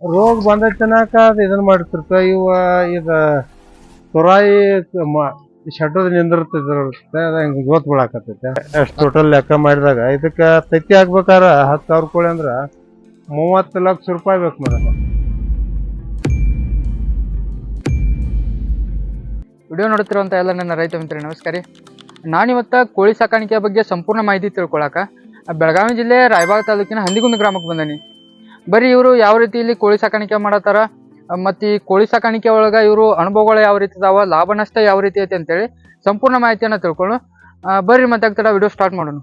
ರೋಗ ಬಂದೈತನಾಕ ಅದು ಇದನ್ನ ಮಾಡ್ತಿರ್ತ ಇವ ಇದ ತುರಾಯಿ ಶೆಟ್ಟದ ನಿಂದಿರ್ತೈತೆ ಅದ ಹಿಂಗ ಜೋತ್ ಬೀಳಾಕತ್ತೈತೆ ಅಷ್ಟು ಟೋಟಲ್ ಲೆಕ್ಕ ಮಾಡಿದಾಗ ಇದಕ್ಕ ತತ್ತಿ ಹಾಕ್ಬೇಕಾರ 10,000 ಕೋಳಿ ಅಂದ್ರ 30 ಲಕ್ಷ ರೂಪಾಯಿ ಬೇಕು ಮೇಡಮ್. ವಿಡಿಯೋ ನೋಡುತ್ತಿರುವಂಥ ಎಲ್ಲ ನನ್ನ ರೈತ ಮಿತ್ರರೇ ನಮಸ್ಕಾರ. ನಾನಿವತ್ತ ಕೋಳಿ ಸಾಕಾಣಿಕೆ ಬಗ್ಗೆ ಸಂಪೂರ್ಣ ಮಾಹಿತಿ ತಿಳ್ಕೊಳಕ ಬೆಳಗಾವಿ ಜಿಲ್ಲೆ ರಾಯಬಾಗ ತಾಲೂಕಿನ ಹಂದಿಗುಂದ ಗ್ರಾಮಕ್ಕೆ ಬಂದನಿ. ಬರೀ ಇವರು ಯಾವ ರೀತಿ ಇಲ್ಲಿ ಕೋಳಿ ಸಾಕಾಣಿಕೆ ಮಾಡತ್ತಾರ ಮತ್ತು ಈ ಕೋಳಿ ಸಾಕಾಣಿಕೆ ಒಳಗ ಇವರು ಅನುಭವಗಳು ಯಾವ ರೀತಿ ಇದಾವ, ಲಾಭ ನಷ್ಟ ಯಾವ ರೀತಿ ಐತಿ ಅಂತೇಳಿ ಸಂಪೂರ್ಣ ಮಾಹಿತಿಯನ್ನು ತಿಳ್ಕೊಳ್ಳು. ಬರ್ರಿ ಮತ್ತೆ ಆಗ್ತಡ ವಿಡಿಯೋ ಸ್ಟಾರ್ಟ್ ಮಾಡೋಣ.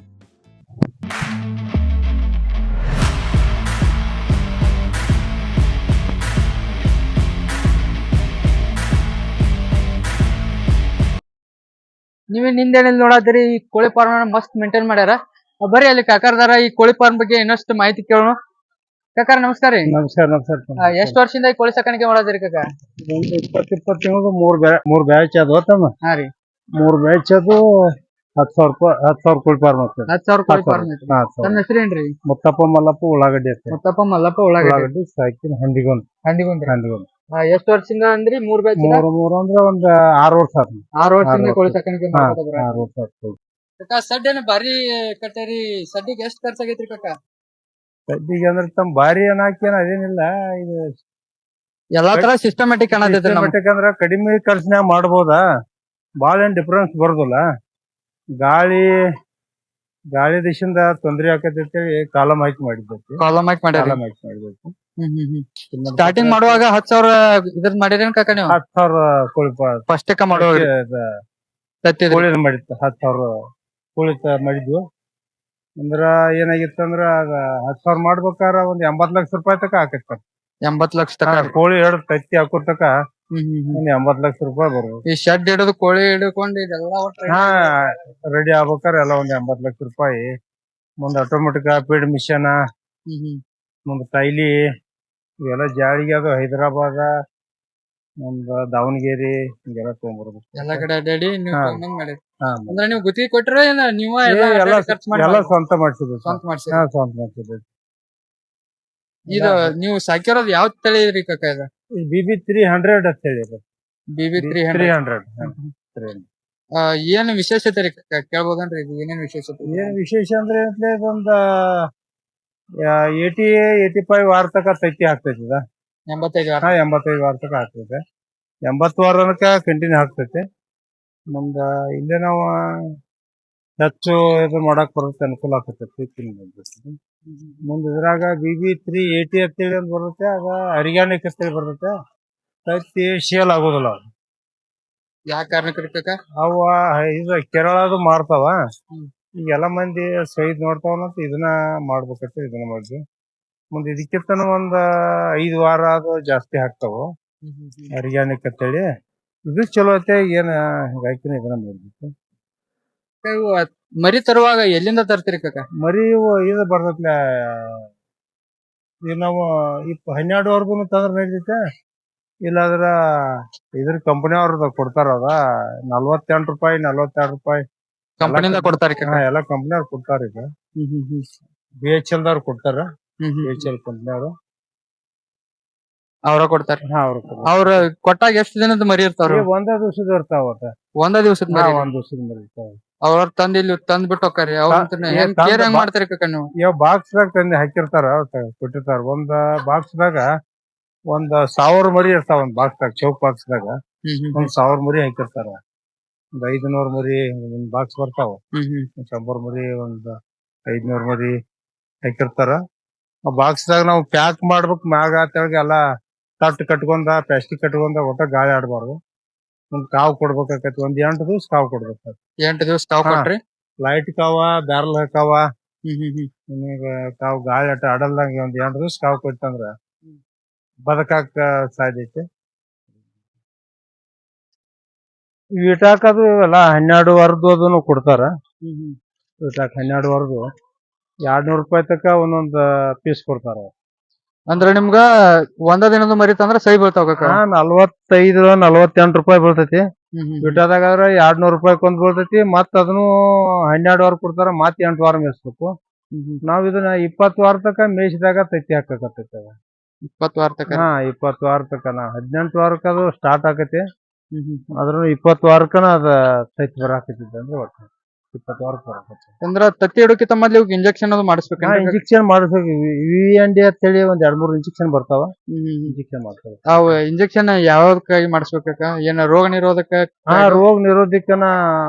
ನೀವೇ ನಿಂದೇನಿಲ್ಲ ನೋಡಾದ್ರಿ, ಈ ಕೋಳಿ ಫಾರ್ಮ್ ಮಸ್ತ್ ಮೇಂಟೈನ್ ಮಾಡ್ಯಾರ. ಬರ್ರಿ ಅಲ್ಲಿ ಕಾಕಾರದಾರ ಈ ಕೋಳಿ ಫಾರ್ಮ್ ಬಗ್ಗೆ ಇನ್ನಷ್ಟು ಮಾಹಿತಿ ಕೇಳೋಣ. ಕಾಕಾರ ನಮಸ್ಕಾರ ರೀ. ನಮಸ್ಕಾರ ನಮಸ್ಕಾರ. ಎಷ್ಟು ವರ್ಷದಿಂದ ಈ ಕೋಳಿ ಸಾಕಾಣಿಕೆ ಮಾಡದ್ರಿ ಕಾಕ? 20 ತಿಂಗಳು ಮೂರ್ ಬ್ಯಾಚ್ ಅದು ತಮ್ಮ. ಹಾ ರೀ, 3 ಬ್ಯಾಚ್ ಅದು 10,000 ಕೋಳಿ ಫಾರ್ಮ್ ಆಗ್ತದೆ. 10,000 ಕೋಳಿ ಫಾರ್ಮ್ ಐತಿ. ನಮ್ಮ ಹೆಸರೇನ್ರಿ? ಮುತ್ತಪ್ಪ ಮಲ್ಲಪ್ಪ ಉಳ್ಳಾಗಡ್ಡಿ ಅಂತ. ಮುತ್ತಪ್ಪ ಮಲ್ಲಪ್ಪ ಉಳ್ಳಾಗಡ್ಡಿ ಸಾಕಿ ಹಂದಿಗೊಂದು. ಎಷ್ಟು ವರ್ಷದಿಂದ ಅಂದ್ರಿ? 3 ಬ್ಯಾಚ್. ಮೂರ್ ಅಂದ್ರೆ ಒಂದ್ 6 ವರ್ಷ ಆಯ್ತು. 6 ವರ್ಷದಿಂದ ಕೋಳಿ ಸಾಕಾಣಿಕೆ ಮಾಡ್ತಾರ. 6 ವರ್ಷ ಆಯ್ತು. ಕಾಕ ಸಡ್ ಏನ ಬಾರಿ ಕಟ್ಟೇರಿ, ಸಡ್ಡಿಗೆ ಎಷ್ಟು ಖರ್ಚಾಗೈತ್ರಿ ಕಾಕ? ಸದ್ದಿಗೆ ಅಂದ್ರೆ ತಮ್ಮ ಬಾರಿ ಏನಾಕೇನ ಅದೇನಿಲ್ಲ, ಇದು ಎಲ್ಲಾ ತರ ಸಿಸ್ಟಮ್ಯಾಟಿಕ್ ಅನ್ನತೈತ್ರಿ. ಅಂದ್ರೆ ಕಡಿಮೆ ಖರ್ಚಿನಾಗ ಮಾಡ್ಬೋದಾ, ಬಾಳ ಏನ್ ಡಿಫ್ರೆನ್ಸ್ ಬರೋದಿಲ್ಲ. ಗಾಳಿ ದಿಶಿಂದ ತೊಂದ್ರೆ ಆಕತೈತಿ, ಕಾಲಮ್ ಹಾಕಿ ಮಾಡಿದ್ದೈತಿ. ಕಾಲಮ್ ಹಾಕಿ ಮಾಡ್ಯಾರ. ಮಾಡಿದ್ದೈತಿ. ಸ್ಟಾರ್ಟಿಂಗ್ ಮಾಡುವಾಗ 10,000 ಇದ್ರದ್ ಮಾಡಿರೇನ್ ಕಾಕ ನೀವು? 10,000 ಕೋಳಿ ಫಸ್ಟ್ ಮಾಡುವಾಗ ಕೋಳಿ ಮಾಡಿತ್ತು. 10,000 ಕೋಳಿ ಮಾಡಿದ್ವು. ಅಂದ್ರ ಏನಾಗಿತ್ತು ಅಂದ್ರ 10,000 ಮಾಡ್ಬೇಕಾರ ಒಂದ್ 80 ಲಕ್ಷ ರೂಪಾಯಿ ತಕ ಆಕೈತಿ. 80 ಲಕ್ಷ ತಕ ಕೋಳಿ ಹಿಡಿದು ತತ್ತಿ ಹಾಕೋ ತಕ ಒಂದ್ 80 ಲಕ್ಷ ರೂಪಾಯಿ ಬರ್ಬೋದು. ಈ ಶೆಡ್ ಹಿಡಿದು ಕೋಳಿ ಹಿಡ್ಕೊಂಡು ಇದೆಲ್ಲ ರೆಡಿ ಆಗ್ಬೇಕಾರ ಎಲ್ಲ ಒಂದ್ 80 ಲಕ್ಷ ರೂಪಾಯಿ. ಮುಂದ್ ಆಟೋಮೆಟಿಕ್ ಫೀಡ್ ಮಿಷನ್, ಮುಂದ್ ತೈಲಿ ಇವೆಲ್ಲ ಜಾಳಿಗೆ ಅದು ಹೈದರಾಬಾದ, ಮುಂದ ದಾವಣಗೆರೆ ಹಿಂಗೆಲ್ಲ ತಗೊಂಡ್ಬರ್ಬೇಕು. ಎಲ್ಲಾ ಕಡೆ ಅಡ್ಡಾಡಿ ಅಂದ್ರೆ ನೀವು ಗುತ್ತಿಗೆ ಕೊಟ್ರ ನೀವ ಎಲ್ಲ ಸ್ವಂತ ಮಾಡ್ಸಿದ್ವಿ. ಸ್ವಂತ ಮಾಡ್ಸಿ. ಸ್ವಂತ ಮಾಡ್ಸಿದ್ವಿ. ಇದು ನೀವು ಸಾಕಿರೋದು ಯಾವ ತಳಿ ಇದ್ರಿ ಕಾಕ? ಇದು BB 300 ಅಂತ ಹೇಳಿ. BB 300. ಏನ್ ವಿಶೇಷತೆ ರೀ ಕೇಳ್ಬೋದನ್ರಿ? ಇದು ಏನೇನ್ ವಿಶೇಷತೆ? ಏನ್ ವಿಶೇಷ ಅಂದ್ರೆ ಇದೊಂದ 85 ವಾರ ತಕ ತತ್ತಿ ಹಾಕ್ತೈತಿ. 85 ವಾರ ತಕ ಹಾಕ್ತೈತೆ. 80 ವಾರ ತನಕ ಕಂಟಿನ್ಯೂ ಹಾಕ್ತೈತಿ. ಮುಂದ ಇಲ್ಲೇ ನಾವು ಹೆಚ್ಚು ಇದು ಮಾಡಕ್ ಬರುತ್ತೆ, ಅನುಕೂಲ ಆಗ್ತೈತಿ. ಮುಂದ ಇದ್ರಾಗ BB 380 ಅಂತೇಳಿ ಒಂದು ಬರುತ್ತೆ, ಅದ ಆರ್ಗ್ಯಾನಿಕ್ ಅಂತೇಳಿ ಬರ್ತೈತೆ. ತತ್ತಿ ಶೇಲ್ ಆಗೋದಿಲ್ಲ. ಯಾವ ಕಾರಣಕ್ಕೆ ಅವ ಇದು ಕೇರಳದು ಮಾಡ್ತಾವ. ಈಗೆಲ್ಲ ಮಂದಿ ಸೈಜ್ ನೋಡ್ತಾವನಂತ ಇದನ್ನ ಮಾಡ್ಬೇಕಂತ ಇದನ್ನ ಮಾಡಿದ್ವಿ. ಮುಂದೆ ಇದಕ್ಕಿಂತನೂ ಒಂದ್ 5 ವಾರ ಅದು ಜಾಸ್ತಿ ಹಾಕ್ತಾವ ಆರ್ಗ್ಯಾನಿಕ್ ಅಂತೇಳಿ. ಇದು ಚಲೋ ಐತೆ. ಏನ್ ಹಿಂಗಾಕಿನ ಇದನ್ನ ಮಾಡ್ಬೇಕು. ಮರಿ ತರುವಾಗ ಎಲ್ಲಿಂದ ತರ್ತೀರಿ ಕಾಕ? ಮರಿ ಇದು ಬರ್ತೈತ್ಲ, ಈಗ ನಾವು 12 ವರ್ಗು ತಂದ್ರ ನಡೀತೈತೆ. ಇಲ್ಲಾದ್ರ ಇದ್ರ ಕಂಪನಿ ಅವ್ರದ ಕೊಡ್ತಾರ. ಅದ 48 ರೂಪಾಯಿ 42 ರೂಪಾಯಿ ಕಂಪನಿಯಿಂದ ಕೊಡ್ತಾರ. ಎಲ್ಲಾ ಕಂಪನಿ ಅವ್ರು ಕೊಡ್ತಾರ. ಈಗ BHL ದವ್ರು ಕೊಡ್ತಾರ. BHL ಕಂಪನಿ ಅವರು ಅವ್ರ ಕೊಡ್ತಾರ. ಅವ್ರ ಕೊಟ್ಟಾಗ ಎಷ್ಟು ದಿನದ ಮರಿ ಇರ್ತಾವ? ಒಂದೇ ದಿವಸದ ಇರ್ತಾವ. ಒಂದೇ ದಿವಸದ ಮರಿ. ಒಂದ್ ದಿವಸದ ಮರಿ ಇರ್ತಾವ. ಅವ್ರ ತಂದ್ ಇಲ್ಲಿ ತಂದ್ ಬಿಟ್ಟು ಹೋಗ್ತಾರಿ. ಹೆಂಗ್ ಮಾಡ್ತಾರಿ ಕಾಕ ನೀವು? ಯಾವ ಬಾಕ್ಸ್ ದಾಗ ತಂದಿ ಹಾಕಿರ್ತಾರ, ಕೊಟ್ಟಿರ್ತಾರ. ಒಂದ್ ಬಾಕ್ಸ್ ದಾಗ ಒಂದ್ 1000 ಮರಿ ಇರ್ತಾವ. ಒಂದ್ ಬಾಕ್ಸ್ ದಾಗ, ಚೌಕ್ ಬಾಕ್ಸ್ ದಾಗ 1000 ಮರಿ ಹಾಕಿರ್ತಾರ. ಒಂದ್ 500 ಮರಿ ಒಂದ್ ಬಾಕ್ಸ್ ಬರ್ತಾವ. 100 ಮರಿ, ಒಂದ್ 500 ಮರಿ ಹಾಕಿರ್ತಾರ. ಆ ಬಾಕ್ಸ್ ದಾಗ ನಾವು ಪ್ಯಾಕ್ ಮಾಡ್ಬೇಕು. ಮ್ಯಾಗ ತೆಳಗ ಎಲ್ಲಾ ತಟ್ ಕಟ್ಕೊಂಡ, ಪ್ಲಾಸ್ಟಿಕ್ ಕಟ್ಕೊಂಡ, ಒಟ್ಟ ಗಾಳಿ ಆಡ್ಬಾರ್ದು. ಒಂದ್ ಕಾವು ಕೊಡ್ಬೇಕಾಕತಿ. ಒಂದ್ 8 ದಿವ್ಸ ಕಾವು ಕೊಡ್ಬೇಕು. 8 ದಿವಸ ಕಾವು ಕೊಟ್ರಿ? ಲೈಟ್ ಕಾವ, ಬ್ಯಾರಲ್ ಕಾವ. ನಿಮಗ ಕಾವು ಗಾಳಿ ಆಟ ಆಡಲ್ದಂಗ ಒಂದ್ 8 ದಿವ್ಸ ಕಾವು ಕೊಟ್ಟಂದ್ರ ಬದಕಾಕ ಸಾಧ್ಯತೆ. ಇಟಾಕದು ಇವೆಲ್ಲ 12 ವಾರದ್ದು ಅದನ್ನು ಕೊಡ್ತಾರ. ಇಟಾಕ್ 12 ವಾರದ್ದು 200 ರೂಪಾಯಿ ತಕ ಒಂದೊಂದ್ ಪೀಸ್ ಕೊಡ್ತಾರ. ಅಂದ್ರ ನಿಮ್ಗ ಒಂದ ದಿನದ ಮರಿ ತಂದ್ರ ಸೈ ಬೀಳ್ತಾವ ಕಾಕ? 45 48 ರೂಪಾಯಿ ಬೀಳ್ತೈತಿ. ಇಟಾದಾಗ 200 ರೂಪಾಯಿ ಕೊಂದ್ ಬೀಳ್ತೈತಿ. ಮತ್ತ ಅದನ್ನು 12 ವಾರ ಕೊಡ್ತಾರ. ಮತ್ 8 ವಾರ ಮೇಯಿಸ್ಬೇಕು. ನಾವ್ ಇದನ್ನ 20 ವಾರ ತಕ ಮೇಯಿಸಿದಾಗ ತತ್ತಿ ಹಾಕಕತ್ತೈತಿ. 20 ವಾರ ತಕ. 20 ವಾರ ತಕನ 18 ವಾರಕ್ಕೆ ಅದು ಸ್ಟಾರ್ಟ್ ಆಕತಿ. ಹ್ಮ್ ಹ್ಮ್. ಅದ್ರ 20 ವಾರಕ್ಕನ ಅದ ತತ್ತಿ ಬರಾಕತ್ತಿದ್ದ ಅಂದ್ರೆ ಒಟ್ಟು 20 ವಾರಕ್ಕೆ ಬರಾಕತಿ. ಅಂದ್ರ ತತ್ತಿ ಇಡೋಕಿಂತ ಮೊದ್ಲು ಇವ್ಕ ಇಂಜೆಕ್ಷನ್ ಅದು ಮಾಡಿಸ್ಬೇಕೇನ್ರಿ? ಇಂಜೆಕ್ಷನ್ ಮಾಡಿಸ್ಬೇಕು. VND ಅಂತೇಳಿ ಒಂದ್ 2-3 ಇಂಜೆಕ್ಷನ್ ಬರ್ತಾವ. ಇಂಜೆಕ್ಷನ್ ಮಾಡ್ತಾವ. ಅವು ಇಂಜೆಕ್ಷನ್ ಯಾವ್ದಕ್ಕಾಗಿ ಮಾಡಿಸ್ಬೇಕ? ಏನ ರೋಗ ನಿರೋಧಕ? ರೋಗ ನಿರೋಧಕನ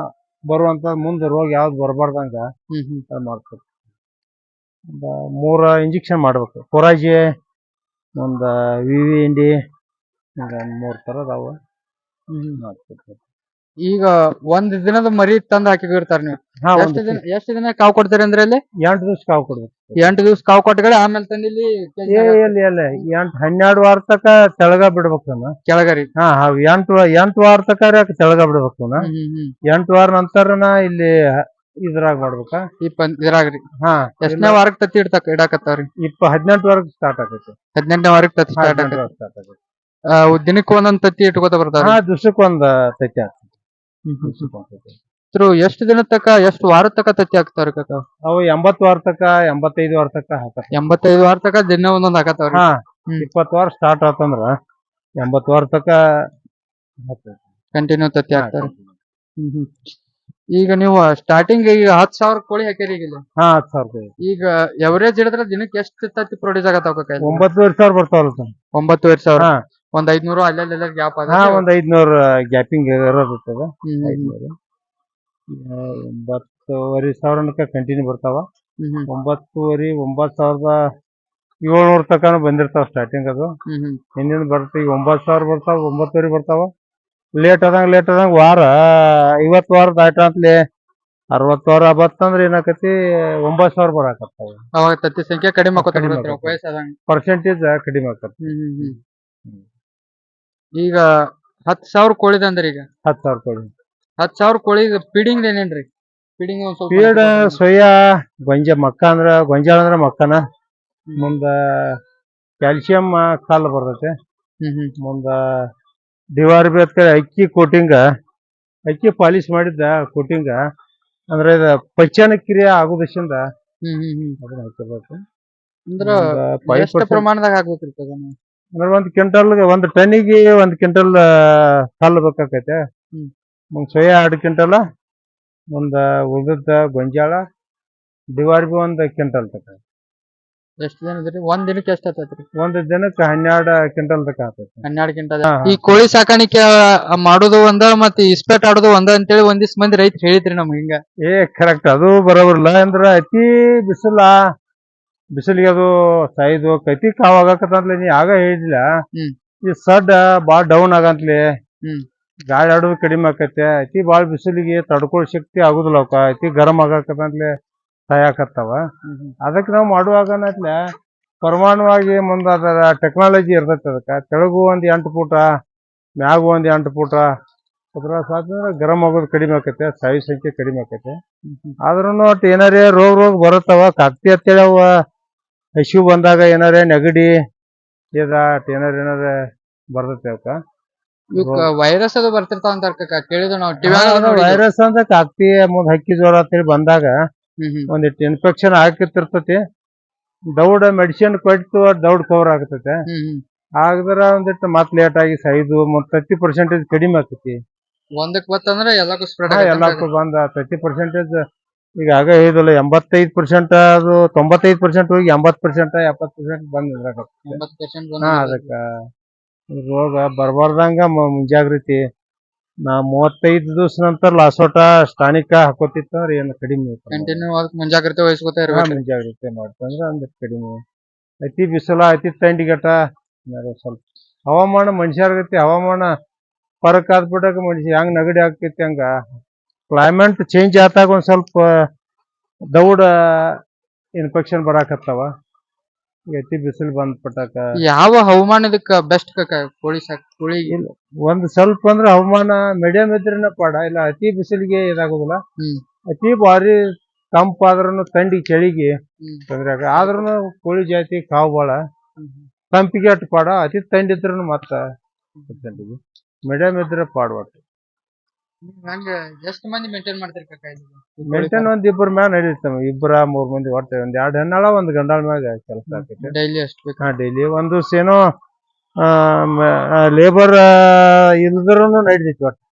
ಬರುವಂತ ಮುಂದೆ ರೋಗ ಯಾವ್ದು ಬರಬಾರ್ದಂಗ ಮಾಡ್ಬೇಕು. ಒಂದ 3 ಇಂಜೆಕ್ಷನ್ ಮಾಡ್ಬೇಕು. ಕೊರಾಜಿ, ಒಂದ VND, 3 ತರದ ಅವ ಮಾಡ್ಬೇಕು. ಈಗ ಒಂದ್ ದಿನದ ಮರಿ ತಂದ್ ಹಾಕಿರ್ತಾರ ನೀವು. ಎಷ್ಟು ದಿನ ಕಾವು ಕೊಡ್ತೀರಿ ಅಂದ್ರೆ ಇಲ್ಲಿ? 8 ದಿವ್ಸ ಕಾವು ಕೊಡ್ಬೇಕು. 8 ದಿವ್ಸ ಕಾವು ಕೊಟ್ಟಗಡೆ ಆಮೇಲೆ ತಂದು ಇಲ್ಲಿ 12 ವಾರ ತಕ ತೆಳಗ ಬಿಡ್ಬೇಕು. ಕೆಳಗರಿ 8 ವಾರ ತಕ ತೆಳಗ ಬಿಡ್ಬೇಕು. 8 ವಾರ ನಂತರನ ಇಲ್ಲಿ ಇದ್ರಾಗ ಮಾಡ್ಬೇಕ. ಇದ್ರಾಗ್ರಿ ಎಷ್ಟನೇ ವಾರಕ್ಕೆ ತತ್ತಿ ಇಡಾಕತ್ತಾವ್ರಿ? 18 ವಾರಕ್ಕೆ ಸ್ಟಾರ್ಟ್ ಆಗೈತಿ. 18ನೇ ವಾರಕ್ಕೆ ತತ್ತಿ ಸ್ಟಾರ್ಟ್ ಆಗೈತಿ. ದಿನಕ್ಕೆ ಒಂದೊಂದ್ ತತ್ತಿ ಇಟ್ಕೋತ ಬರ್ತಾವ. ದಿವ್ಸಕ್ಕೆ ಒಂದ್ ತತ್ತಿ ಆಗ್ತದೆ. ಎಷ್ಟು ದಿನ ತಕ ಎಷ್ಟು ವಾರ ತಕ ತತ್ತಿ ಹಾಕ್ತಾವ್ರಿ ಕಾಕ? ಅವು 80 ವಾರ ತಕ 85 ವಾರ ತಕ ಹಾಕತ್ತ. 85 ವಾರ ತಕ ದಿನ ಒಂದೊಂದ್ ಹಾಕತ್ತಾವ್ರಿ. 20 ವಾರ ಸ್ಟಾರ್ಟ್ ಆತಂದ್ರ 80 ವಾರ ತಕ ಕಂಟಿನ್ಯೂ ತತ್ತಿ ಹಾಕ್ತಾರ. ಈಗ ನೀವು ಸ್ಟಾರ್ಟಿಂಗ್ ಈಗ 10,000 ಕೋಳಿ ಹಾಕಿರಿ ಈಗ? 10,000. ಈಗ ಎವರೇಜ್ ಹಿಡಿದ್ರ ದಿನಕ್ಕೆ ಎಷ್ಟು ತತ್ತಿ ಪ್ರೊಡ್ಯೂಸ್ ಆಗತ್ತಾವ ಕಾಕ? 9,500 ಬರ್ತಾವಲ್ಲ. 9,500. ಒಂದ್ 500 ಅಲ್ಲೆಲ್ಲ ಗ್ಯಾಪ್ ಅದ. ಒಂದ್ 500 ಗ್ಯಾಪಿಂಗ್ ಇರೋದಿರ್ತದ. 9,500 ಕಂಟಿನ್ಯೂ ಬರ್ತಾವ. 9,500 9,700 ತಕಾನು ಬಂದಿರ್ತಾವ ಸ್ಟಾರ್ಟಿಂಗ್. ಅದು ಹಿಂದಿನ ಬರ್ತದೆ. ಈಗ 9,000 ಬರ್ತಾವ, 9,500 ಬರ್ತಾವ. ಲೇಟ್ ಆದಂಗ ವಾರ 50 ವಾರ ದಾಟಂತ್ಲೆ 60 ವಾರ ಬತ್ತಂದ್ರ ಏನಾಕತಿ 9,000 ಬರಾಕತ್ತಾವ. ಅವಾಗ ತತ್ತಿ ಸಂಖ್ಯೆ ಕಡಿಮೆ ಪರ್ಸೆಂಟೇಜ್ ಕಡಿಮೆ ಆಕತ್ತ. ಈಗ 10,000 ಕೋಳಿದಂದ್ರ ಈಗ 10,000 ಕೋಳಿ. 10,000 ಕೋಳಿ ಫೀಡಿಂಗ್ ಏನೇನ್ರಿ? ಫೀಡಿಂಗ್ ಫೀಡ್ ಸೋಯಾ ಗೊಂಜಾಳ ಅಂದ್ರ ಮಕ್ಕನ. ಮುಂದ ಕ್ಯಾಲ್ಸಿಯಂ ಕಲ್ಲು ಬರ್ತೈತೆ. ಮುಂದ DRB ಅಕ್ಕಿ ಕೋಟಿಂಗ್, ಅಕ್ಕಿ ಪಾಲಿಶ್ ಮಾಡಿದ್ದ ಕೋಟಿಂಗ್ ಅಂದ್ರೆ ಇದು ಪಚನ ಕ್ರಿಯೆ ಆಗುದರಿಂದ ಅದನ್ನ ಹಾಕಬೇಕು. ಎಷ್ಟು ಪ್ರಮಾಣದಾಗ ಹಾಕ್ಬೇಕ್ರಿ? ಅಂದ್ರೆ 1 ಕ್ವಿಂಟಲ್ 1 ಟನ್ನಿಗೆ 1 ಕ್ವಿಂಟಲ್ ಕಲ್ಲು ಬೇಕಾಕೈತೆ. ಸೋಯಾ 2 ಕ್ವಿಂಟಲ್, ಒಂದ ಉಳಿದ ಗೊಂಜಾಳ DRB 1 ಕ್ವಿಂಟಲ್ ತಕ. ಎಷ್ಟು ದಿನ? ಒಂದ್ ದಿನಕ್ಕೆ ಎಷ್ಟು ಆತೈತ್ರಿ? ಒಂದ್ ದಿನಕ್ಕೆ 12 ಕ್ವಿಂಟಲ್ ತಕ ಆತೈತಿ. 12 ಕ್ವಿಂಟಲ್. ಈ ಕೋಳಿ ಸಾಕಾಣಿಕೆ ಮಾಡೋದು ಒಂದ ಮತ್ತೆ ಇಸ್ಪೆಟ್ ಆಡೋದು ಒಂದ ಅಂತೇಳಿ ಒಂದಿಸ್ ಮಂದಿ ರೈತರು ಹೇಳಿದ್ರಿ ನಮ್ಗೆ. ಹಿಂಗ ಕರೆಕ್ಟ್. ಅದು ಬರೋಬರ್ಲ್ಲ. ಅಂದ್ರ ಅತಿ ಬಿಸಿಲಿಗೆ ಅದು ಸಾಯ್ದು ಕತಿ ಕಾವಾಗತ್ತಂತ್ಲೆ ನೀ ಆಗ ಹೇಳಿದಿಲ್ಲ. ಈ ಸಡ್ ಬಾಳ ಡೌನ್ ಆಗಂತ್ಲಿ ಗಾಳಿ ಆಡೋದು ಕಡಿಮೆ ಆಕತ್ತೆ. ಅತಿ ಬಾಳ ಬಿಸಿಲಿಗೆ ತಡ್ಕೊಳ್ಳೋ ಶಕ್ತಿ ಆಗುದಿಲ್ಲ ಅವಕ್ಕ. ಅತಿ ಗರಂ ಆಗಾಕತ್ತಂತ್ಲೆ ಸಾಯಾಕತ್ತಾವ. ಅದಕ್ಕೆ ನಾವು ಮಾಡುವಾಗನತ್ಲೆ ಪರಮಾಣವಾಗಿ ಮುಂದ ಅದರ ಟೆಕ್ನಾಲಜಿ ಇರ್ತೈತಿ. ಅದಕ್ಕ ತೆಳಗು 8 ಫೂಟ, ಮ್ಯಾಗು 8 ಫೂಟ ಅದ್ರ ಸಾಧ್ಯ ಗರಂ ಆಗೋದು ಕಡಿಮೆ ಆಕತ್ತೆ. ಸಾಯು ಸಂಖ್ಯೆ ಕಡಿಮೆ ಆಕತ್ತೆ. ಆದ್ರೂ ಒಟ್ಟು ಏನಾರೇ ರೋಗ ಬರುತ್ತಾವ. ಕಾಕ್ತಿ ಅಂತೇಳಿ ಅವ ಹಸಿವು ಬಂದಾಗ ಏನಾರೇ ನೆಗಡಿ ಏನಾರ ಬರ್ತೈತಿ ಅವಕ್ಕ. ವೈರಸ್ ಅದು ಬರ್ತಿರ್ತಾವ ಅಂತ ಕೇಳಿದ್ವಿ ನಾವು. ವೈರಸ್ ಅಂತ ಕಾಕ್ತಿ ಮುಂದ್ ಹಕ್ಕಿ ಜ್ವರ ಅಂತೇಳಿ ಬಂದಾಗ ಒಂದಿಟ್ಟು ಇನ್ಫೆಕ್ಷನ್ ಹಾಕಿರ್ತಿರ್ತತಿ. ದೌಡ್ ಮೆಡಿಸಿನ್ ಕೊಟ್ಟು ದೌಡ್ ಕವರ್ ಆಗ್ತೈತೆ. ಆಗದ್ರ ಒಂದಿಟ್ಟು ಮತ್ ಲೇಟ್ ಆಗಿ ಸಾಯ್ದು 30% ಕಡಿಮೆ ಆಗ್ತೈತಿ. ಒಂದಕ್ಕೆ ಬತ್ತಂದ್ರೆ ಎಲ್ಲಕ್ಕೂ ಬಂದ 30% ಈಗ ಆಗ ಹೇಳಿದಲ್ಲ 85% ಅದು 95% ಹೋಗಿ 80% 70% ಬಂದ್ ನಿಂದ್ರಾಕತ್ತೆ. ಅದಕ್ಕ ರೋಗ ಬರ್ಬಾರ್ದಂಗ ಮುಂಜಾಗ್ರತೆ. ನಾ 35 ದಿವಸ ನಂತರ ಲಾಸೋಟ ಸ್ಟಾನಿಕ ಹಾಕೋತಿತ್ತಂದ್ರ ಏನು ಕಡಿಮೆ ಮುಂಜಾಗ್ರತೆ ಮುಂಜಾಗ್ರತೆ ಮಾಡ್ತಂದ್ರ ಅಂದ್ರ ಕಡಿಮೆ. ಅತಿ ಬಿಸಿಲ ಅತಿ ಥಂಡಿಗಟ ಸ್ವಲ್ಪ ಹವಾಮಾನ ಮನುಷ್ಯರ್ಗತಿ ಹವಾಮಾನ ಫರಕ್ ಆದ್ಬಿಟ್ಟಾಗ ಮನುಷ್ಯ ಹೆಂಗ್ ನೆಗಡಿ ಆಗ್ತೈತಿ ಹಂಗ ಕ್ಲೈಮೇಟ್ ಚೇಂಜ್ ಆದಾಗ ಒಂದ್ ಸ್ವಲ್ಪ ದೌಡ ಇನ್ಫೆಕ್ಷನ್ ಬರಾಕತ್ತಾವ. ಅತಿ ಬಿಸಿಲು ಬಂದ್ಬಿಟ್ಟಾಕ ಯಾವ ಹವಾಮಾನದಕ್ಕ ಬೆಸ್ಟ್ ಕೋಳಿ ಒಂದ್ ಸ್ವಲ್ಪ ಅಂದ್ರ ಹವಾಮಾನ ಮೀಡಿಯಂ ಇದ್ರನ ಪಾಡ. ಇಲ್ಲ ಅತಿ ಬಿಸಿಲಿಗೆ ಇದಾಗುದಿಲ್ಲ. ಅತಿ ಭಾರಿ ತಂಪಾದ್ರೂ ಥಂಡಿ ಚಳಿಗೆ ತೊಂದ್ರೆ ಆದ್ರೂ ಕೋಳಿ ಜಾತಿ ಕಾವು ಬಾಳ. ತಂಪಿಗೆ ಅಟ್ಟು ಪಾಡ. ಅತಿ ಥಂಡಿ ಇದ್ರೂ ಮತ್ತ ಮೀಡಿಯಂ ಇದ್ರೆ ಪಾಡ ಒಟ್ಟು. ಹಂಗ ಎಷ್ಟ್ ಮಂದಿ ಮೇಂಟೈನ್ ಮಾಡ್ತೀರಿ ಕಾಕ ಇಲ್ಲಿ? ಮೇಂಟೈನ್ ಒಂದ್ ಇಬ್ಬರ ಮ್ಯಾಗ ನಡೀತಮ್ಮ, 2-3 ಮಂದಿ ಒಟ್ಟು ಒಂದ್ 2 ಹೆಣ್ಣಾಳ 1 ಗಂಡಾಳ ಮ್ಯಾಗ ಕೆಲಸ ಆಕೈತಿ. ಡೈಲಿ ಅಷ್ಟು ಬೇಕು. ಹಾ ಡೈಲಿ ಒಂದ್ ದಿವ್ಸ ಏನೋ ಲೇಬರ್ ಇಲ್ದ್ರೂ ನಡೀತೈತಿ ಒಟ್ಟು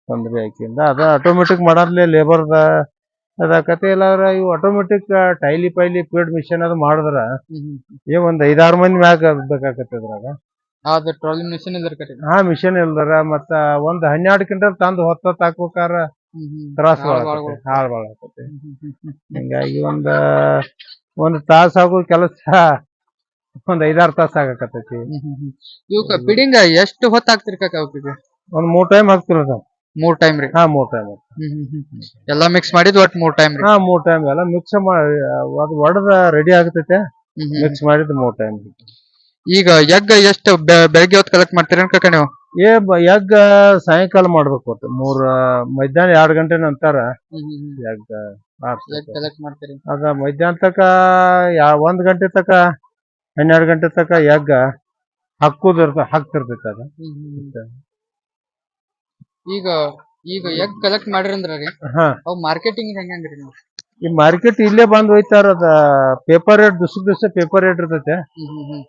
ತೊಂದ್ರೆ ಆಕಿಂದ. ಅದ ಆಟೋಮೆಟಿಕ್ ಮಾಡರ್ಲಿ ಲೇಬರ್ದ ಅದಾಕತಿ. ಇಲ್ಲಾರ ಇವು ಆಟೋಮೆಟಿಕ್ ಟೈಲಿ ಪೈಲಿ ಫೀಡ್ ಮಿಷನ್ ಅದು ಮಾಡಿದ್ರ ಒಂದ್ 5-6 ಮಂದಿ ಮ್ಯಾಗ ಬೇಕಾಕತಿ ಅದ್ರಾಗ. ಅದು ಟ್ರಾಲಿ ಮಿಷನ್ ಇದ್ರ ಕಡೆ. ಹಾ ಮಿಷನ್ ಇಲ್ದಾರ ಮತ್ತ ಒಂದ್ 12 ಕ್ವಿಂಟಲ್ ತಂದು ಹೊತ್ತ ಹಾಕ್ಬೇಕಾರ ತ್ರಾಸ ಹಾಳ್ ಬಾಳ ಆಕತಿ. ಹಿಂಗಾಗಿ ಒಂದ್ ತಾಸ ಆಗೋ ಕೆಲಸ ಒಂದ್ 5-6 ತಾಸ ಆಗಾಕತೈತಿ. ಇವಕ್ಕ ಫೀಡಿಂಗ್ ಎಷ್ಟು ಹೊತ್ತ ಹಾಕ್ತಿರಿ ಕಾಕ ಅವಕ್ಕೆ? ಒಂದ್ 3 ಟೈಮ್ ಹಾಕ್ತಿರ 3 ಟೈಮ್ ರೀ? ಹಾ 3 ಟೈಮ್. ಎಲ್ಲಾ ಮಿಕ್ಸ್ ಮಾಡಿದ್ ಒಟ್ 3 ಟೈಮ್ ರೀ? ಹಾ 3 ಟೈಮ್ ಎಲ್ಲ ಮಿಕ್ಸ್ ಮಾಡಿ ಅದು ಒಡದ ರೆಡಿ ಆಗತೈತೆ. ಮಿಕ್ಸ್ ಮಾಡಿದ್ 3 ಟೈಮ್. ಈಗ ಎಗ್ ಎಷ್ಟು ಬೆಳಗ್ಗೆ ಹೊತ್ತು ಕಲೆಕ್ಟ್ ಮಾಡ್ತೀರೇನ್ ಕಾಕ ನೀವು? ಎಗ್ ಸಾಯಂಕಾಲ ಮಾಡ್ಬೇಕು ಒಟ್ಟು ಮಧ್ಯಾಹ್ನ 2 ಗಂಟೆ ನಂತರ ಎಗ್ ಕಲೆಕ್ಟ್ ಮಾಡ್ತೀರಿ? ಅದ ಮಧ್ಯಾಹ್ನ ತಕ 1 ಗಂಟೆ ತಕ 12 ಗಂಟೆ ತಕ ಎಗ್ ಹಾಕ್ತಿರ್ತೈತಿ ಅದ. ಈಗ ಎಗ್ ಕಲೆಕ್ಟ್ ಮಾಡಿರಂದ್ರ ರೀ ಅವ್ ಮಾರ್ಕೆಟಿಂಗ್ ಹೆಂಗ್ರಿ ನೀವು? ಈ ಮಾರ್ಕೆಟ್ ಇಲ್ಲೇ ಬಂದ್ ಹೋಯ್ತಾರ. ಅದ ಪೇಪರ್ ರೇಟ್ ದಿವಸ ಪೇಪರ್ ರೇಟ್ ಇರ್ತೈತೆ.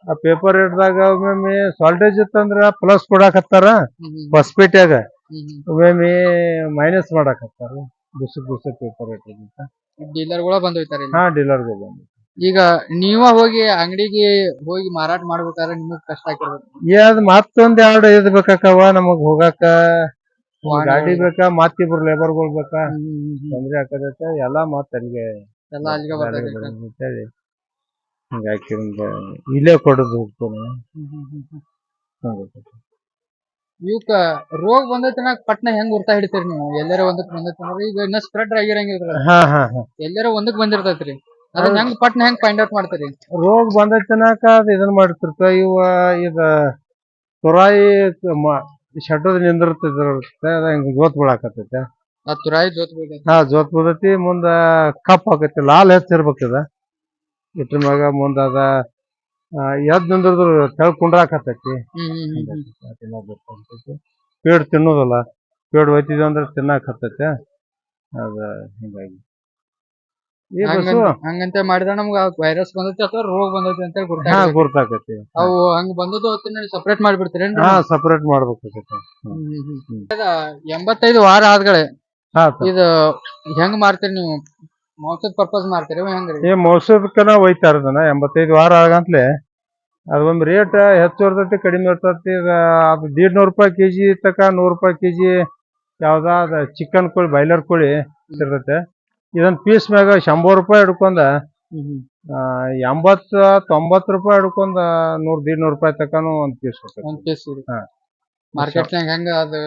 ಆ ಪೇಪರ್ ರೇಟ್ದಾಗ ಒಮ್ಮೊಮ್ಮೆ ಸಾಲ್ಟೇಜ್ ಇತ್ತಂದ್ರ ಪ್ಲಸ್ ಕೊಡಾಕತ್ತಾರ ಹೊಸಪೇಟೆಯಾಗ, ಒಮ್ಮೊಮ್ಮೆ ಮೈನಸ್ ಮಾಡಾಕತ್ತಾರ. ದಿವಸ ಪೇಪರ್ ರೇಟ್ ಇರುತ್ತೆ. ಡೀಲರ್ಗಳ ಬಂದ್ ಹೋಯ್ತಾರ? ಹಾ ಡೀಲರ್ಗಳು ಬಂದು. ಈಗ ನೀವ ಹೋಗಿ ಅಂಗಡಿಗೆ ಹೋಗಿ ಮಾರಾಟ ಮಾಡ್ಬೇಕಾದ್ರೆ ನಿಮಗ್ ಕಷ್ಟ ಆಗಿರ್ಬೇಕು. ಅದ್ ಮತ್ತೊಂದ್ 2 ಇದ್ ಬೇಕಾಕವ ನಮಗ್ ಹೋಗಾಕ. ಗಾಡಿ ಬೇಕಾ, ಮತ್ತಿಬ್ರು ಲೇಬರ್ಗಳು ಬೇಕಾ, ತೊಂದ್ರೆ ಆಕತೈತೆ ಎಲ್ಲಾ. ಮತ್ತ ಅಲ್ಲಿಗೆ ಹಿಂಗಾಕಿ ಇಲ್ಲೇ ಕೊಡೋದು ಹೋಗ್ತಾನೆ. ಇವಕ್ಕ ರೋಗ ಬಂದೈತಿ ಪಟ್ನ ಹೆಂಗ್ ಗುರ್ತಾ ಹಿಡಿತೀರಿ ನೀವು? ಎಲ್ಲಾರ ಒಂದಕ್ ಬಂದೈತಿ ಈಗ ಇನ್ನ ಸ್ಪ್ರೆಡ್ ಆಗಿರಂಗಿಲ್ಲ, ಎಲ್ಲಾರ ಒಂದಕ್ ಬಂದಿರ್ತೈತ್ರಿ, ಅದನ್ನ ಹೆಂಗ್ ಪಟ್ನ ಹೆಂಗ್ ಫೈಂಡ್ ಔಟ್ ಮಾಡ್ತೀರಿ? ರೋಗ ಬಂದೈತನಾಕ ಅದ್ ಇದನ್ ಮಾಡ್ತಿರ್ತ. ಇದ ತುರಾಯಿ ಶೆಟ್ಟದ್ ನಿಂದಿರ್ತಿರುತ್ತೆ. ಅದ ಹಿಂಗ ಜೋತ್ ಬೀಳಾಕತೈತೆ. ತುರಾಯಿ ಜೋತ್ ಬೀಳತಿ. ಮುಂದ ಕಪ್ ಆಕೈತಿ, ಲಾಲ್ ಹೆಚ್ಚಿರ್ಬೇಕದ. ಇಟ್ರ ಮ್ಯಾಗ ಮುಂದ ಅದ ಎದ್ ನಿಂದ್ರದ್ರು ತೆಳಗ್ ಕುಂಡ್ರಾಕತೈತಿ. ಪೇಡ್ ತಿನ್ನೋದಲ್ಲ, ಪೇಡ್ ಒಯ್ತಿದ್ವಿ ಅಂದ್ರ ತಿನ್ನಾಕ ಹತ್ತೈತೆ ಅದ. ಹಿಂಗಾಗಿ ಹಂಗಂತ ಮಾಡಿದ್ರ ನಮ್ಗ ವೈರಸ್ ಬಂದೈತಿ ಅಥವಾ ರೋಗ ಬಂದೈತಿ ಅಂತ ಗುರ್ತಾಕೈತಿ. ಅವು ಹಂಗ ಬಂದದ್ದು ಸಪರೇಟ್ ಮಾಡ್ಬಿಡ್ತೀರಿ? ಸಪರೇಟ್ ಮಾಡ್ಬೇಕಾಗತ್ತೆ. 85 ವಾರ ಆದ್ಗಳೇ ಇದು ಹೆಂಗ್ ಮಾರ್ತೀರಿ ನೀವು? ಮೌಸದ ಪರ್ಪಸ್ ಮಾರ್ತೀರಿ ಹೆಂಗ್ರಿ? ಮೌಸದಕ್ಕನ ಒಯ್ತಾರ 85 ವಾರ ಆಗಂತ್ಲೆ. ಅದೊಂದ್ ರೇಟ್ ಹೆಚ್ಚು ಇರ್ತೈತಿ, ಕಡಿಮೆ ಇರ್ತೈತಿ. ಅದು 150 ರೂಪಾಯಿ ಕೆಜಿ ತಕ 100 ರೂಪಾಯಿ ಕೆಜಿ ಯಾವ್ದಾದ ಚಿಕನ್ ಕೋಳಿ, ಬಾಯ್ಲರ್ ಕೋಳಿ ಇರ್ತೈತೆ. ಇದೊಂದ್ ಪೀಸ್ ಮ್ಯಾಗ 100 ರೂಪಾಯಿ ಹಿಡ್ಕೊಂಡ 80-90 ರೂಪಾಯಿ ಹಿಡ್ಕೊಂಡ 100-150 ರೂಪಾಯಿ ತಕನು ಒಂದ್ ಪೀಸ್ ಇರ್ತೈತಿ. ಮಾರ್ಕೆಟ್ನಾಗ ಹೆಂಗ ಅದು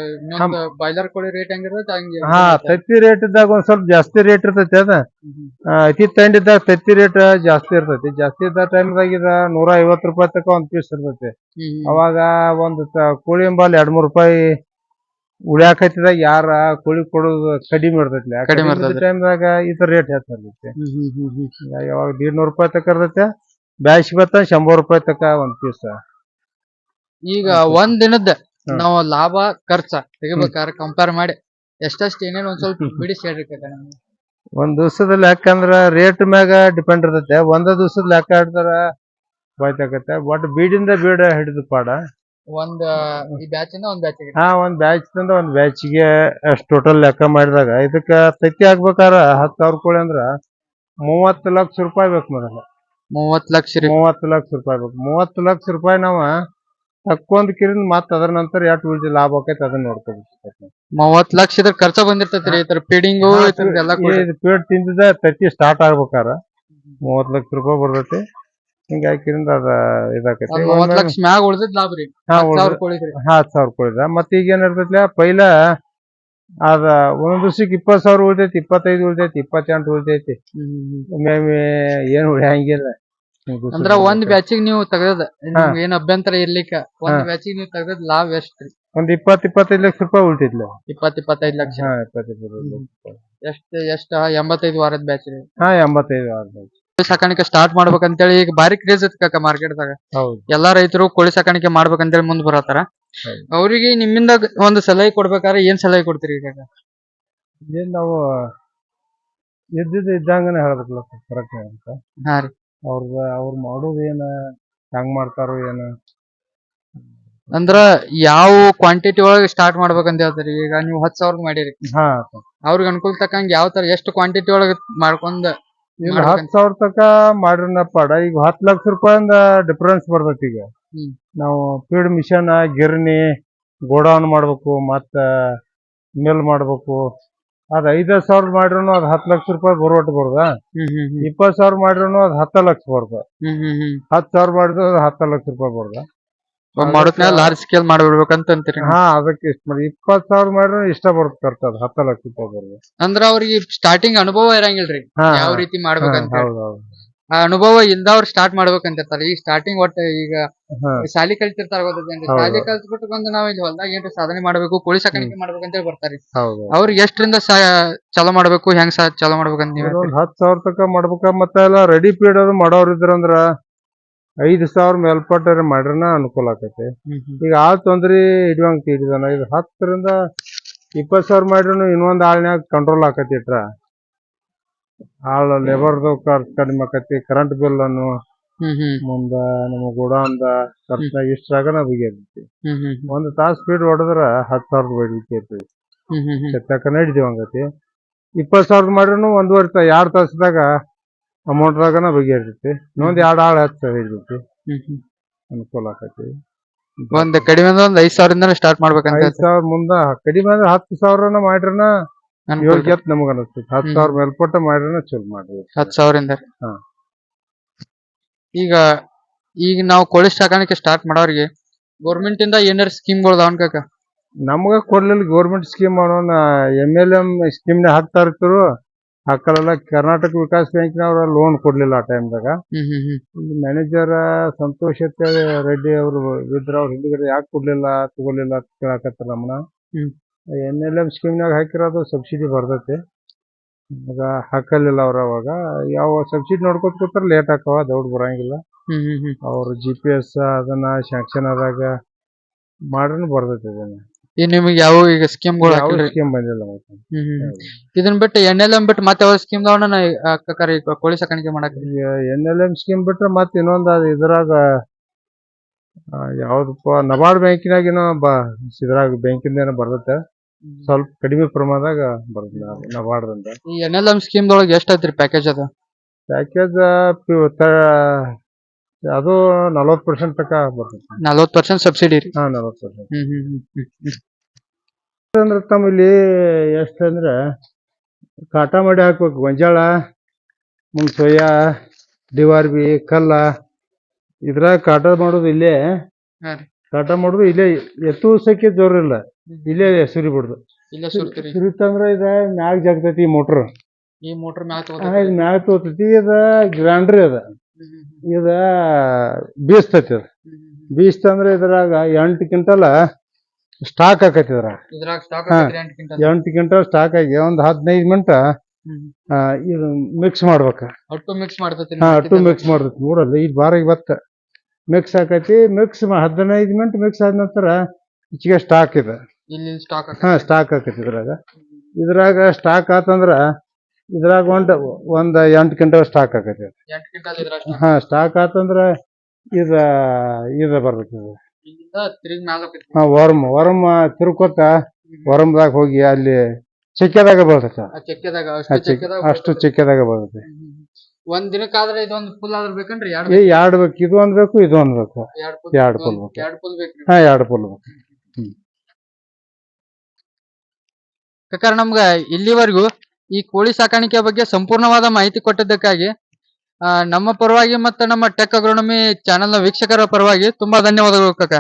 ಬಾಯ್ಲರ್ ಕೋಳಿ ರೇಟ್ ಹೆಂಗಿರ್ತೈತಿ ಹಂಗೆ? ತತ್ತಿ ರೇಟ್ ಇದ್ದಾಗ ಒಂದ್ ಸ್ವಲ್ಪ ಜಾಸ್ತಿ ರೇಟ್ ಇರ್ತೈತಿ. ಅದ ಅತಿ ತಂಡಿದ್ದಾಗ ತತ್ತಿ ರೇಟ್ ಜಾಸ್ತಿ ಇರ್ತೈತಿ. ಜಾಸ್ತಿ ಇದ್ದ ಟೈಮ್ದಾಗ ಇದ 150 ರೂಪಾಯಿ ತಕ ಒಂದ್ ಪೀಸ್ ಇರ್ತೈತಿ. ಅವಾಗ ಒಂದ್ ಕೋಳಿ ಎಂಬಲ್ 2-3 ರೂಪಾಯಿ ಉಳಿಯಾಕೈತಿದಾಗ ಯಾರ ಕೋಳಿ ಕೊಡೋದು ಕಡಿಮೆ ಇರ್ತೈತಿ. ಟೈಮ್ದಾಗ ಇದ್ರ ರೇಟ್ ಹೆಚ್ಚಿರ್ತೈತಿ. ಯಾವಾಗ 150 ರೂಪಾಯಿ ತಕ ಇರ್ತೈತಿ. ಬ್ಯಾಸಿಗೆ ಬತ್ತ 100 ರೂಪಾಯಿ ತಕ ಒಂದ್ ಪೀಸ್. ಈಗ ಒಂದ್ ದಿನದ ನಾವು ಲಾಭ ಖರ್ಚ ತೆಗಿಬೇಕಾದ್ರೆ ಕಂಪೇರ್ ಮಾಡಿ ಎಷ್ಟೆಷ್ಟು ಏನೇನು ಒಂದ್ ಸ್ವಲ್ಪ ಬಿಡಿಸಿ ಹೇಳ್ರಿ. ಒಂದ್ ದಿವ್ಸದ ಲೆಕ್ಕ ಅಂದ್ರ ರೇಟ್ ಮ್ಯಾಗ ಡಿಪೆಂಡ್ ಇರ್ತೈತೆ. ಒಂದ ದಿವ್ಸದ ಲೆಕ್ಕ ಹಿಡ್ದಾರ ಬಾಯ್ತಾಕತ್ತೆ. ಬಟ್ ಬೀಡಿಂದ ಬೀಡ ಹಿಡಿದು ಪಾಡ. ಒಂದ್ ಬ್ಯಾಚಿಂದ ಒಂದ್ ಬ್ಯಾಚಿಗೆ ಒಂದ್ ಬ್ಯಾಚ್ದಿಂದ ಒಂದ್ ಬ್ಯಾಚಿಗೆ ಅಷ್ಟ್ ಟೋಟಲ್ ಲೆಕ್ಕ ಮಾಡಿದಾಗ ಇದಕ್ಕ ತತ್ತಿ ಹಾಕ್ಬೇಕಾರ 10,000 ಕೋಳಿ ಅಂದ್ರ 30 ಲಕ್ಷ ರೂಪಾಯಿ ಬೇಕು. ಮೊದಲ 30 ಲಕ್ಷ ರೂಪಾಯಿ ಬೇಕು. 30 ಲಕ್ಷ ರೂಪಾಯಿ ನಾವ ತಕ್ಕೊಂದ್ ಕಿರಿನ್ ಮತ್ತ ಅದ್ರ ನಂತರ ಎಷ್ಟು ಉಳಿದ ಲಾಭ ಆಕೈತಿ ಅದನ್ನ ನೋಡ್ಕೋಬೇಕು. 30 ಲಕ್ಷ ಇದ್ರ ಖರ್ಚ ಬಂದಿರ್ತೈತ್ರಿ. ಫೀಡಿಂಗು ಫೀಡ್ ತಿಂದಿದ ತತ್ತಿ ಸ್ಟಾರ್ಟ್ ಆಗ್ಬೇಕಾರ 30 ಲಕ್ಷ ರೂಪಾಯಿ ಬರ್ತೈತಿ. ಹಿಂಗಾಕಿರಿಂದ ಅದ ಇದಾಕೈತಿ. 30 ಲಕ್ಷ ಮ್ಯಾಗ ಉಳಿದಿದ್ ಲಾಭ ರೀ 10,000 ಕೋಳಿ. ಮತ್ತ ಈಗ ಏನ್ ಇರ್ತೈತಿ ಪೈಲ ಅದ ಒಂದೊಂದ್ ದಿವ್ಸಕ್ಕೆ 20,000 ಉಳಿತೈತಿ, 25 ಉಳಿತೈತಿ, 28 ಉಳಿತೈತಿ. ಒಮ್ಮೆ ಏನ್ ಉಳಿಯಂಗಿಲ್ಲ. ಅಂದ್ರ ಒಂದ್ ಬ್ಯಾಚಿಗೆ ನೀವು ತೆಗದ ಏನ್ ಅಭ್ಯಂತರ ಇರ್ಲಿಕ್ಕ ಒಂದ್ ಬ್ಯಾಚಿಗೆ ನೀವು ತೆಗದ್ ಲಾಭ ಎಷ್ಟ್ರಿ? ಒಂದ್ 20-25 ಲಕ್ಷ ರೂಪಾಯಿ ಉಳಿತೈತಿ. 20-25 ಲಕ್ಷ ಎಷ್ಟ 85 ವಾರದ ಬ್ಯಾಚ್ ರೀ? 85 ವಾರದ ಬ್ಯಾಚ್. ಕೋಳಿ ಸಾಕಾಣಿಕೆ ಸ್ಟಾರ್ಟ್ ಮಾಡ್ಬೇಕಂತೇಳಿ ಈಗ ಬಾರಿ ಕ್ರೇಜ್ ಐತಿ ಕಾಕ ಮಾರ್ಕೆಟ್ ದಾಗ. ಎಲ್ಲಾ ರೈತರು ಕೋಳಿ ಸಾಕಾಣಿಕೆ ಮಾಡ್ಬೇಕಂತೇಳಿ ಮುಂದ್ ಬರತ್ತಾರ. ಹೌದು. ಅವ್ರಿಗೆ ನಿಮ್ಮಿಂದ ಒಂದು ಸಲಹೆ ಕೊಡ್ಬೇಕಾದ್ರೆ ಏನ್ ಸಲಹೆ ಕೊಡ್ತೀರಿ ಈಗ? ಏನ್ ನಾವು ಇದ್ದಂಗನೆ ಹೇಳ್ಬೇಕಲ್ಲ ಕರೆಕ್ಟ್ ಅಂತ. ಹಾ ರೀ. ಅವ್ರು ಮಾಡೋದು ಏನ ಹೆಂಗ್ ಮಾಡ್ತಾರೋ ಏನ. ಅಂದ್ರ ಯಾವ ಕ್ವಾಂಟಿಟಿ ಒಳಗೆ ಸ್ಟಾರ್ಟ್ ಮಾಡ್ಬೇಕಂತ ಹೇಳ್ತಾರೆ. ಈಗ ನೀವು 10,000 ಮಾಡಿರಿ, ಹಾ ಅವ್ರಿಗೆ ಅನುಕೂಲ ತಕ್ಕಂಗೆ ಯಾವ ತರ ಎಷ್ಟು ಕ್ವಾಂಟಿಟಿ ಒಳಗೆ ಮಾಡ್ಕೊಂಡ್ ಈಗ 10,000 ತಕ ಮಾಡ್ರಿನ ಪಾಡ. ಈಗ 10 ಲಕ್ಷ ರೂಪಾಯಿಂದ ಡಿಫರೆನ್ಸ್ ಬರ್ತೈತಿ. ಈಗ ಹ್ಮ್. ನಾವು ಫೀಡ್ ಮಿಷನ್, ಗಿರಣಿ, ಗೋಡೌನ್ ಮಾಡ್ಬೇಕು, ಮತ್ತ ಮಿಲ್ ಮಾಡ್ಬೇಕು. ಅದ್ 5,000 ಮಾಡ್ರೂ ಅದ್ 10 ಲಕ್ಷ ರೂಪಾಯಿ ಬರುವಟ್ಟು ಬರುದ. 20,000 ಮಾಡ್ರೂ ಅದ್ 10 ಲಕ್ಷ ಬರುದ. 10,000 ಮಾಡಿದ್ರು ಅದ್ 10 ಲಕ್ಷ ರೂಪಾಯಿ ಬರುದ. ಮಾಡೋದ್ನಾಗ ಲಾರ್ಜ್ ಸ್ಕೇಲ್ ಮಾಡ್ಬಿಡ್ಬೇಕಂತ ಅಂತೀರಿ ನೀವು? ಹಾ ಅದಕ್ಕೆ ಇಷ್ಟ ಮಾಡಿ 20,000 ಮಾಡ್ರೂ ಇಷ್ಟ ಬರುತ್ತೆ ಖರ್ಚು. ಅದ್ 10 ಲಕ್ಷ ರೂಪಾಯಿ ಬರುದ. ಅಂದ್ರ ಅವ್ರಿಗೆ ಸ್ಟಾರ್ಟಿಂಗ್ ಅನುಭವ ಇರಂಗಿಲ್ರಿ ಹಾ, ಯಾವ ರೀತಿ ಮಾಡ್ಬೇಕಂತ. ಹೌದೌದು. ಆ ಅನುಭವ ಇಲ್ದವ್ರು ಸ್ಟಾರ್ಟ್ ಮಾಡ್ಬೇಕಂತಿರ್ತಾರೆ. ಈಗ ಸ್ಟಾರ್ಟಿಂಗ್ ಒಟ್ಟ ಈಗ ಹಾ ಶಾಲಿ ಕಲ್ತಿರ್ತಾರ ಗೊತ್ತೇನ್ರಿ? ಹೌದು. ಶಾಲಿ ಕಲ್ತ್ಬಿಟ್ಟು ಬಂದು ನಾವ್ ಇಲ್ಲಿ ಹೊಲ್ದಾಗ ಏನ್ರ ಸಾಧನೆ ಮಾಡ್ಬೇಕು, ಕೋಳಿ ಸಾಕಾಣಿಕೆ ಮಾಡ್ಬೇಕಂತ ಹೇಳಿ ಬರ್ತಾರಿ. ಹೌದು. ಅವ್ರಿಗೆ ಎಷ್ಟರಿಂದ ಚಾಲೂ ಮಾಡ್ಬೇಕು, ಹೆಂಗ್ ಚಾಲೂ ಮಾಡ್ಬೇಕಂತ ನೀವ್ ಹೇಳ್ತೀರಿ? 10,000 ತಕ ಮಾಡ್ಬೇಕ. ಮತ್ತೆ ಎಲ್ಲ ರೆಡಿ ಪೀಡ್ ಅದು ಮಾಡೋರ್ ಇದ್ರಂದ್ರ 5,000 ಮೇಲ್ಪಟ್ಟ ಮಾಡ್ರನ ಅನುಕೂಲ ಆಕೈತಿ. ಈಗ ಆಳ್ ತೊಂದ್ರಿ ಹಿಡಿಯುವಂಗ ಹಿಡಿದಾನ. ಈಗ 10ರಿಂದ 20,000 ಮಾಡ್ರೂ ಇನ್ನೊಂದ್ ಆಳ್ನ್ಯಾಗ ಕಂಟ್ರೋಲ್ ಆಕತಿ. ಇಟ್ರ ಆಳ್ ಲೇಬರ್ದು ಖರ್ಚು ಕಡಿಮೆ ಆಕತಿ. ಕರೆಂಟ್ ಬಿಲ್ ಅನ್ನು ಮುಂದ ನಮ್ಮ ಗೋಡೌನ್ದ ಖರ್ಚು ಇಷ್ಟ್ರಾಗನ ಬಗೆಹರಿತಿ. ಒಂದ್ ತಾಸ್ ಸ್ಪೀಡ್ ಹೊಡೆದ್ರ 10,000 ಬೇಡಿಕೆ ಐತಿ. ತಕ್ಕನ ಹಿಡಿದಿವಂಗತಿ. 20,000 ಮಾಡ್ರೂ 2 ತಾಸದಾಗ ಅಮೌಂಟ್ದಾಗನ ಬಗೆಹರಿತೈತಿ. ಇನ್ನೊಂದ್ 2 ಆಳ್ ಹೆಚ್ಚ ಹಿಡಿತೈತಿ, ಅನುಕೂಲ ಆಕತಿ. ಒಂದ್ ಕಡಿಮೆ ಅಂದ್ರೆ ಒಂದ್ 5,000 ಸ್ಟಾರ್ಟ್ ಮಾಡ್ಬೇಕಂತ 5,000 ಮುಂದ ಕಡಿಮೆ ಅಂದ್ರೆ 10,000 ಮಾಡ್ರನ ಯೋಗ್ಯತ್ ನಮಗ ಅನಸ್ತೈತಿ. 10,000 ಮೇಲ್ಪಟ್ಟ ಮಾಡ್ರನ ಚಲೋ ಮಾಡ್ರಿ. 10,000 ಹಾ. ಈಗ ಈಗ ನಾವು ಕೋಳಿ ಸಾಕಾಣಿಕೆ ಸ್ಟಾರ್ಟ್ ಮಾಡೋರಿಗೆ ಗೌರ್ಮೆಂಟ್ ಇಂದ ಏನಾರ ಸ್ಕೀಮ್ಗಳು ಅದಾವನ್ ಕಾಕ? ನಮ್ಗ ಕೊಡ್ಲಿಲ್ಲ ಗೌರ್ಮೆಂಟ್ ಸ್ಕೀಮ್. ಮಾಡೋಣ MLM ಸ್ಕೀಮ್ನ ಹಾಕ್ತಾ ಇರ್ತರು, ಹಾಕಲ್ಲ. ಕರ್ನಾಟಕ ವಿಕಾಸ್ ಬ್ಯಾಂಕ್ನವ್ರ ಲೋನ್ ಕೊಡ್ಲಿಲ್ಲ ಆ ಟೈಮ್ದಾಗ. ಮ್ಯಾನೇಜರ್ ಸಂತೋಷ್ ರೆಡ್ಡಿ ಅವರು ಇದ್ರ. ಅವ್ರ ಹಿಂದಿಗಡೆ ಯಾಕೆ ಕೊಡ್ಲಿಲ್ಲ, ತಗೊಲಿಲ್ಲ ಅಂತ ಕೇಳಾಕತ್ತಾರ ನಮ್ಮನ್ನ. MLM ಸ್ಕೀಮ್ನಾಗ ಹಾಕಿರೋದು ಸಬ್ಸಿಡಿ ಬರ್ತೈತಿ. ಆಗ ಹಾಕಲಿಲ್ಲ ಅವ್ರ. ಅವಾಗ ಯಾವ ಸಬ್ಸಿಡಿ ನೋಡ್ಕೊತ ಕೂತಾರ ಲೇಟ್ ಆಕವ, ದೌಡ್ ಬರಂಗಿಲ್ಲ. ಅವ್ರ GPS ಅದನ್ನ ಶಾಂಕ್ಷನ್ ಆದಾಗ ಮಾಡ್ರನು ಬರ್ತೈತಿ. ಅದನ್ನ ನಿಮಗೆ ಯಾವ ಈಗ ಸ್ಕೀಮ್ಗಳು ಯಾವ ಸ್ಕೀಮ್ ಬಂದಿಲ್ಲ. ಇದನ್ನ ಬಿಟ್ಟು NLM ಬಿಟ್ಟು ಮತ್ತೆ ಯಾವ ಸ್ಕೀಮ್ ಕೋಳಿ ಸಾಕಾಣಿಕೆ ಮಾಡಕ್? NLM ಸ್ಕೀಮ್ ಬಿಟ್ರೆ ಮತ್ತೆ ಇನ್ನೊಂದ್ ಇದ್ರಾಗ ಯಾವ್ದಪ್ಪ, ನಬಾರ್ಡ್ ಬ್ಯಾಂಕಿನಾಗ ಏನೋ ಇದ್ರಾಗ ಬ್ಯಾಂಕಿಂದ ಏನೋ ಬರ್ತೈತೆ. ಸ್ವಲ್ಪ ಕಡಿಮೆ ಪ್ರಮಾಣದಾಗ ಬರ್ತದೆ ನಬಾರ್ಡ್ರಿಂದ. ಈ NLM ಸ್ಕೀಮ್ ದೊಳಗೆ ಎಷ್ಟ್ ಐತ್ರಿ ಪ್ಯಾಕೇಜ್? ಅದ ಪ್ಯಾಕೇಜ್ ಅದು 40% ತಕ ಬರ್ತೈತಿ. 40% ಸಬ್ಸಿಡಿ ರೀ? ಹಾ 40%. ಅಂದ್ರೆ ತಮ್ಮಲ್ಲಿ ಎಷ್ಟಂದ್ರ ಕಾಟ ಮಾಡಿ ಹಾಕ್ಬೇಕು. ಗೊಂಜಾಳ, ಮುಂದ್ ಸೋಯಾ, DRB, ಕಲ್ಲ, ಇದ್ರಾಗ ಕಾಟ ಮಾಡೋದು ಇಲ್ಲೇ. ಕಾಟ ಮಾಡೋದು ಇಲ್ಲೇ. ಎತ್ತುಸಕ್ಕೆ ಜೋರ್ ಇಲ್ಲ, ಇಲ್ಲೇ ಸುರಿ ಬಿಡುದು. ಸುರಿತಂದ್ರ ಇದ ಮ್ಯಾಗ ಜಗ್ತೈತಿ ಈ ಮೋಟ್ರ್. ಇದ್ ಮ್ಯಾಗ ತೋತೈತಿ. ಇದ ಗ್ರೈಂಡ್ರಿ ಅದ. ಇದ ಬೀಸ್ತೈತಿ. ಅದ ಬೀಸ್ತಂದ್ರ ಇದ್ರಾಗ 8 ಕ್ವಿಂಟಲ್ ಸ್ಟಾಕ್ ಆಕೈತಿ. ಇದ್ರಾಗ 8 ಕ್ವಿಂಟಲ್ ಸ್ಟಾಕ್ ಆಗಿ ಒಂದ್ 15 ಮಿನಿಟ್ ಇದು ಮಿಕ್ಸ್ ಮಾಡ್ಬೇಕ. ಅಟ್ಟು ಮಿಕ್ಸ್ ಮಾಡ್ತೈತಿ. ನೋಡಲ್ಲ ಈಗ ಬಾರ ಇವತ್ತ ಮಿಕ್ಸ್ ಆಕೈತಿ. ಮಿಕ್ಸ್ 15 ಮಿನಿಟ್ ಮಿಕ್ಸ್ ಆದ ನಂತರ ಈಚೆಗೆ ಸ್ಟಾಕ್ ಇದೆ. ಸ್ಟಾಕ್ ಆಕೈತಿ. ಇದ್ರಾಗ ಸ್ಟಾಕ್ ಆತಂದ್ರ ಇದ್ರಾಗ ಒಂದ್ 8 ಕ್ವಿಂಟಲ್ ಸ್ಟಾಕ್ ಆಕೈತಿ. ಸ್ಟಾಕ್ ಆತಂದ್ರ ಇದ ಬರ್ತೈತಿ. ವರ್ಮ್ ತಿರ್ಕೋತ ವರ್ಮ್ದಾಗ ಹೋಗಿ ಅಲ್ಲಿ ಚೆಕ್ಕೆದಾಗ ಬರ್ತೈತಿ. ಅಷ್ಟು ಚೆಕ್ಕೆದಾಗ ಬರ್ತೈತಿ. ಒಂದ್ ದಿನಕ್ಕಾದ್ರೆ ಇದೊಂದು ಫುಲ್ ಆದ್ರ ಬೇಕನ್ರಿ? 2 ಬೇಕು. ಇದು ಒಂದ್ ಬೇಕು, ಇದು ಒಂದ್ ಬೇಕು. 2 ಫುಲ್ ಬೇಕು. 2 ಫುಲ್ ಬೇಕು. ಯಾಕಂದ್ರೆ ನಮ್ಗ ಇಲ್ಲಿವರೆಗೂ ಈ ಕೋಳಿ ಸಾಕಾಣಿಕೆ ಬಗ್ಗೆ ಸಂಪೂರ್ಣವಾದ ಮಾಹಿತಿ ಕೊಟ್ಟಿದ್ದಕ್ಕಾಗಿ ನಮ್ಮ ಪರವಾಗಿ ಮತ್ತೆ ನಮ್ಮ ಟೆಕ್ ಅಗ್ರೋನಮಿ ಚಾನೆಲ್ ನ ವೀಕ್ಷಕರ ಪರವಾಗಿ ತುಂಬಾ ಧನ್ಯವಾದಗಳು ಕಾಕ.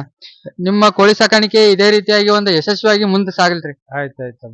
ನಿಮ್ಮ ಕೋಳಿ ಸಾಕಾಣಿಕೆ ಇದೇ ರೀತಿಯಾಗಿ ಒಂದು ಯಶಸ್ವಿಯಾಗಿ ಮುಂದೆ ಸಾಗಲ್ರಿ. ಆಯ್ತಾಯ್ತು.